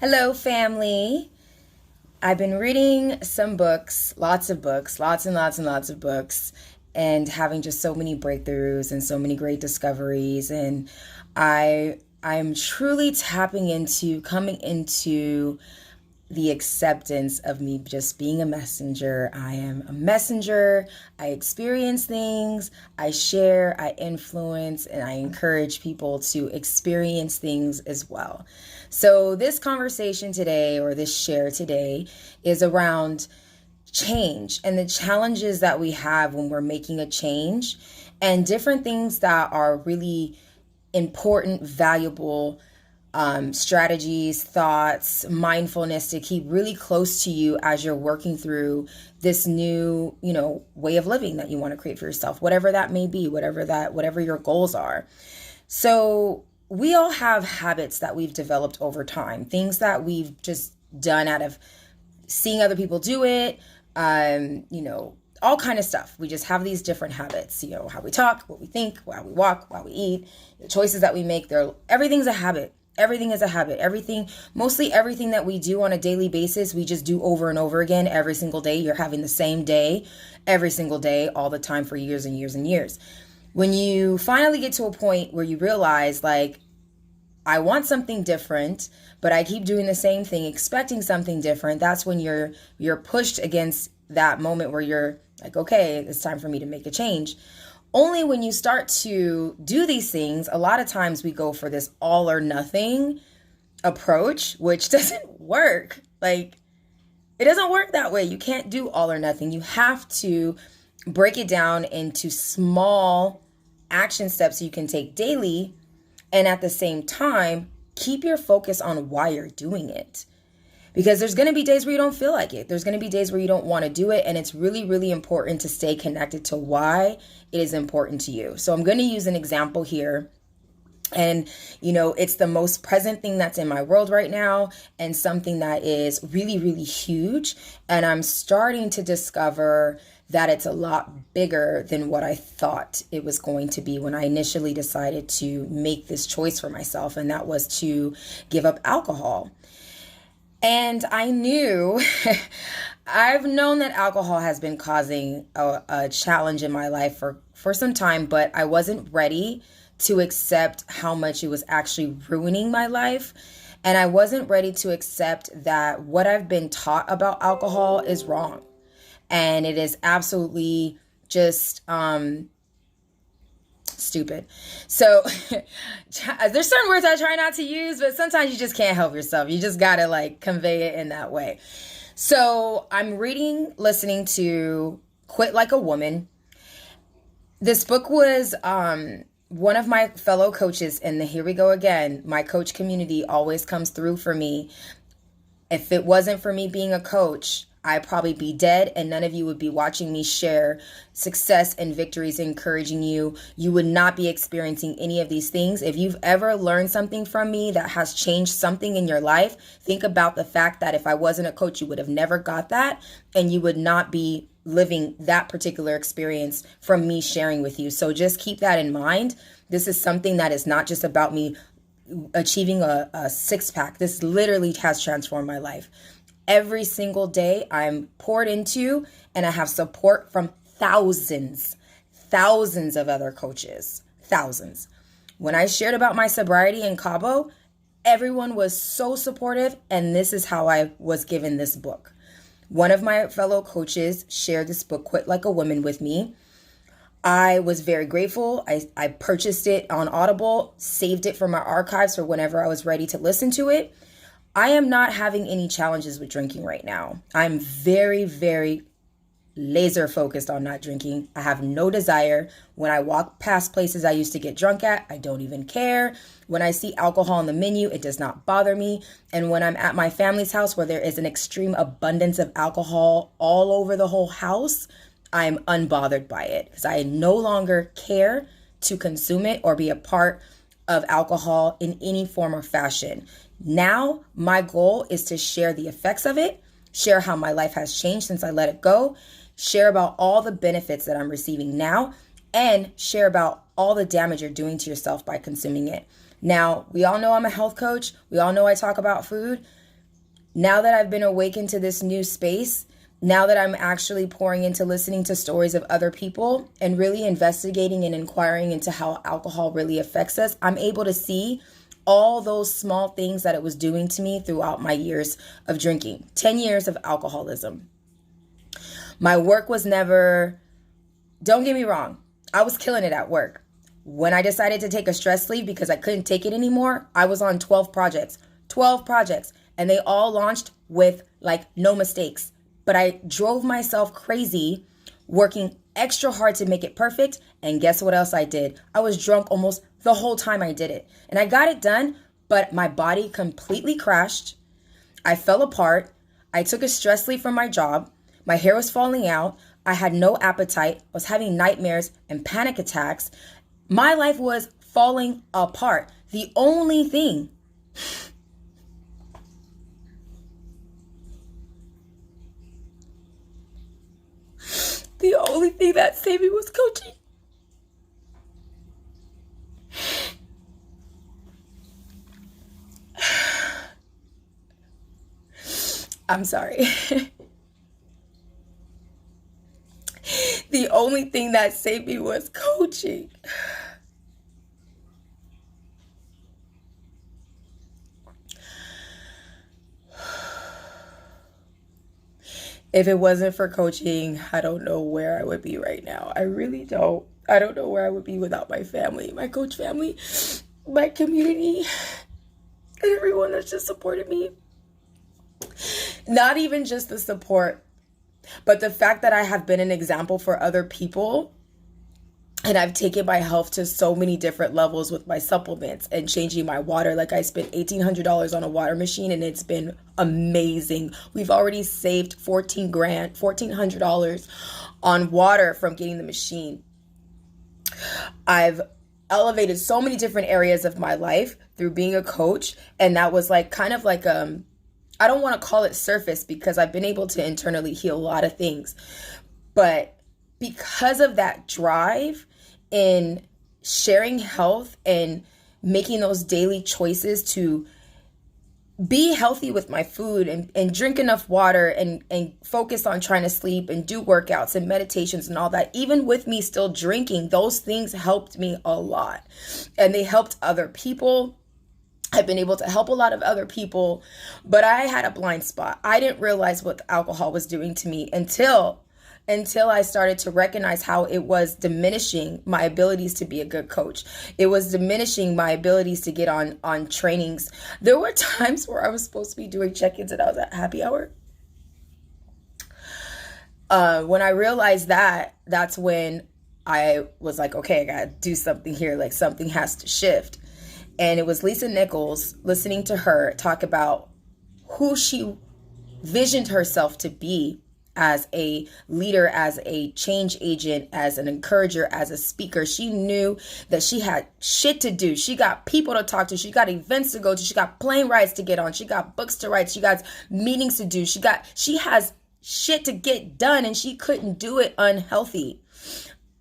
Hello, family. I've been reading some books, lots of books, lots and lots and lots of books, and having just so many breakthroughs and so many great discoveries. And I'm truly tapping into coming into the acceptance of me just being a messenger. I am a messenger. I experience things, I share, I influence, and I encourage people to experience things as well. So, this conversation today, or this share today, is around change and the challenges that we have when we're making a change and different things that are really important, valuable strategies, thoughts, mindfulness to keep really close to you as you're working through this new, way of living that you want to create for yourself, whatever that may be, whatever your goals are. So we all have habits that we've developed over time, things that we've just done out of seeing other people do it, all kind of stuff. We just have these different habits, how we talk, what we think, how we walk, how we eat, the choices that we make. Everything's a habit. Everything is a habit. Mostly everything that we do on a daily basis, we just do over and over again every single day. You're having the same day every single day, all the time for years and years and years. When you finally get to a point where you realize, like, I want something different, but I keep doing the same thing, expecting something different, that's when you're pushed against that moment where you're like, okay, it's time for me to make a change. Only when you start to do these things, a lot of times we go for this all or nothing approach, which doesn't work. Like, it doesn't work that way. You can't do all or nothing. You have to break it down into small action steps you can take daily. And at the same time, keep your focus on why you're doing it. Because there's going to be days where you don't feel like it. There's going to be days where you don't want to do it. And it's really, really important to stay connected to why it is important to you. So I'm going to use an example here. And, it's the most present thing that's in my world right now and something that is really, really huge. And I'm starting to discover that it's a lot bigger than what I thought it was going to be when I initially decided to make this choice for myself. And that was to give up alcohol. And I knew, I've known that alcohol has been causing a challenge in my life for some time, but I wasn't ready to accept how much it was actually ruining my life. And I wasn't ready to accept that what I've been taught about alcohol is wrong. And it is absolutely just stupid. So there's certain words I try not to use, but sometimes you just can't help yourself. You just gotta convey it in that way. So I'm listening to Quit Like a Woman. This book was one of my fellow coaches in the Here We Go Again. My coach community always comes through for me. If it wasn't for me being a coach, I'd probably be dead and none of you would be watching me share success and victories, encouraging you. You would not be experiencing any of these things. If you've ever learned something from me that has changed something in your life, think about the fact that if I wasn't a coach, you would have never got that and you would not be living that particular experience from me sharing with you. So just keep that in mind. This is something that is not just about me achieving a six-pack. This literally has transformed my life. Every single day I'm poured into and I have support from thousands of other coaches, thousands. When I shared about my sobriety in Cabo, everyone was so supportive, and this is how I was given this book. One of my fellow coaches shared this book, Quit Like a Woman, with me. I was very grateful. I purchased it on Audible, saved it for my archives for whenever I was ready to listen to it. I am not having any challenges with drinking right now. I'm very, very laser focused on not drinking. I have no desire. When I walk past places I used to get drunk at, I don't even care. When I see alcohol on the menu, it does not bother me. And when I'm at my family's house where there is an extreme abundance of alcohol all over the whole house, I'm unbothered by it because I no longer care to consume it or be a part of alcohol in any form or fashion. Now, my goal is to share the effects of it, share how my life has changed since I let it go, share about all the benefits that I'm receiving now, and share about all the damage you're doing to yourself by consuming it. Now, we all know I'm a health coach. We all know I talk about food. Now that I've been awakened to this new space, now that I'm actually pouring into listening to stories of other people and really investigating and inquiring into how alcohol really affects us, I'm able to see all those small things that it was doing to me throughout my years of drinking. 10 years of alcoholism. My work was never, don't get me wrong, I was killing it at work. When I decided to take a stress leave because I couldn't take it anymore, I was on 12 projects, and they all launched with like no mistakes. But I drove myself crazy working extra hard to make it perfect. And guess what else I did? I was drunk almost the whole time I did it. And I got it done, but my body completely crashed. I fell apart. I took a stress leave from my job. My hair was falling out. I had no appetite. I was having nightmares and panic attacks. My life was falling apart. The only thing that saved me was coaching. I'm sorry. The only thing that saved me was coaching. If it wasn't for coaching, I don't know where I would be right now. I really don't. I don't know where I would be without my family, my coach family, my community, and everyone that's just supported me. Not even just the support, but the fact that I have been an example for other people. And I've taken my health to so many different levels with my supplements and changing my water. Like I spent $1,800 on a water machine and it's been amazing. We've already saved $1,400 on water from getting the machine. I've elevated so many different areas of my life through being a coach. And that was like kind of like, I don't want to call it surface because I've been able to internally heal a lot of things. But because of that drive in sharing health and making those daily choices to be healthy with my food and drink enough water and focus on trying to sleep and do workouts and meditations and all that, even with me still drinking, those things helped me a lot. And they helped other people. I've been able to help a lot of other people, but I had a blind spot. I didn't realize what alcohol was doing to me until I started to recognize how it was diminishing my abilities to be a good coach. It was diminishing my abilities to get on trainings. There were times where I was supposed to be doing check-ins and I was at happy hour. When I realized that, that's when I was like, okay, I gotta do something here. Like something has to shift. And it was Lisa Nichols, listening to her talk about who she visioned herself to be as a leader, as a change agent, as an encourager, as a speaker. She knew that she had shit to do. She got people to talk to. She got events to go to. She got plane rides to get on. She got books to write. She got meetings to do. She has shit to get done and she couldn't do it unhealthy.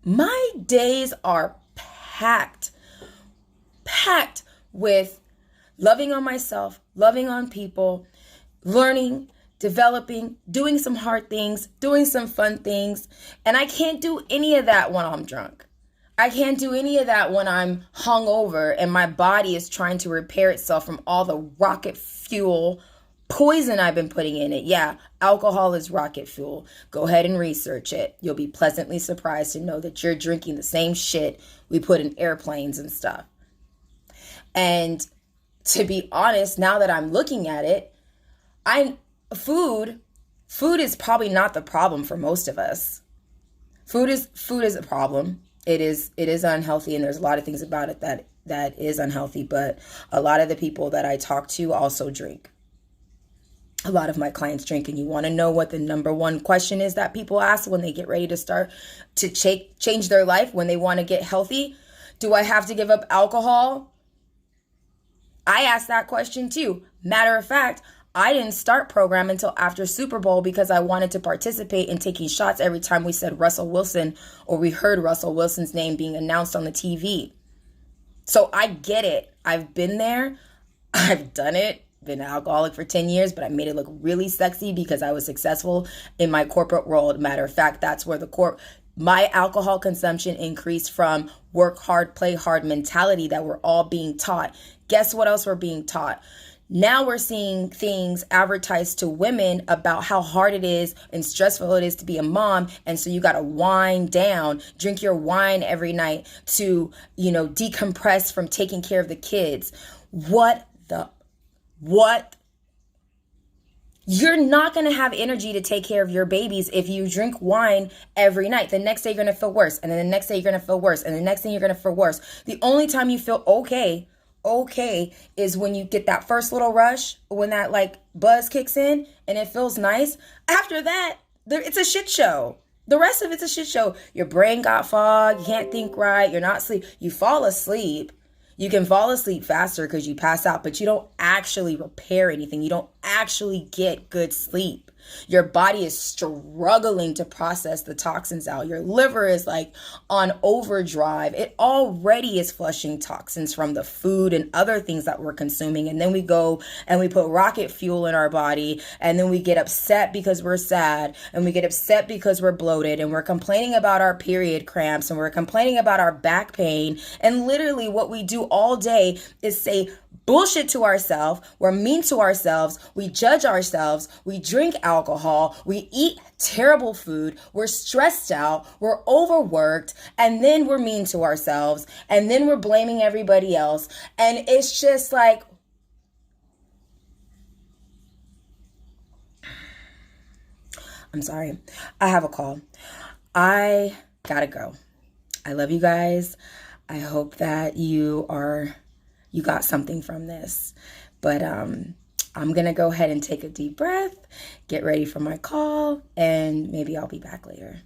My days are packed with loving on myself, loving on people, learning, developing, doing some hard things, doing some fun things. And I can't do any of that when I'm drunk. I can't do any of that when I'm hungover and my body is trying to repair itself from all the rocket fuel poison I've been putting in it. Yeah, alcohol is rocket fuel. Go ahead and research it. You'll be pleasantly surprised to know that you're drinking the same shit we put in airplanes and stuff. And to be honest, now that I'm looking at it, food is probably not the problem for most of us. Food is a problem. It is unhealthy, and there's a lot of things about it that is unhealthy, but a lot of the people that I talk to also drink. A lot of my clients drink, and you want to know what the number one question is that people ask when they get ready to start to change their life, when they want to get healthy? Do I have to give up alcohol? I asked that question too. Matter of fact, I didn't start program until after Super Bowl because I wanted to participate in taking shots every time we said Russell Wilson or we heard Russell Wilson's name being announced on the TV. So I get it. I've been there. I've done it. been an alcoholic for 10 years, but I made it look really sexy because I was successful in my corporate world. Matter of fact, that's where my alcohol consumption increased from work hard, play hard mentality that we're all being taught. Guess what else we're being taught? Now we're seeing things advertised to women about how hard it is and stressful it is to be a mom. And so you got to wind down, drink your wine every night to, decompress from taking care of the kids. What? You're not going to have energy to take care of your babies if you drink wine every night. The next day you're going to feel worse. And then the next day you're going to feel worse. And the next thing you're going to feel worse. The only time you feel okay is when you get that first little rush, when that buzz kicks in and it feels nice. After that, it's a shit show. The rest of it's a shit show. Your brain got fog. You can't think right. You're not sleep. You fall asleep. You can fall asleep faster because you pass out, but you don't actually repair anything. You don't actually get good sleep. Your body is struggling to process the toxins out. Your liver is on overdrive. It already is flushing toxins from the food and other things that we're consuming. And then we go and we put rocket fuel in our body. And then we get upset because we're sad. And we get upset because we're bloated. And we're complaining about our period cramps. And we're complaining about our back pain. And literally what we do all day is say bullshit to ourselves. We're mean to ourselves. We judge ourselves. We drink alcohol. We eat terrible food. We're stressed out. We're overworked. And then we're mean to ourselves. And then we're blaming everybody else. And it's just I'm sorry. I have a call. I gotta go. I love you guys. I hope that you got something from this. But I'm going to go ahead and take a deep breath, get ready for my call, and maybe I'll be back later.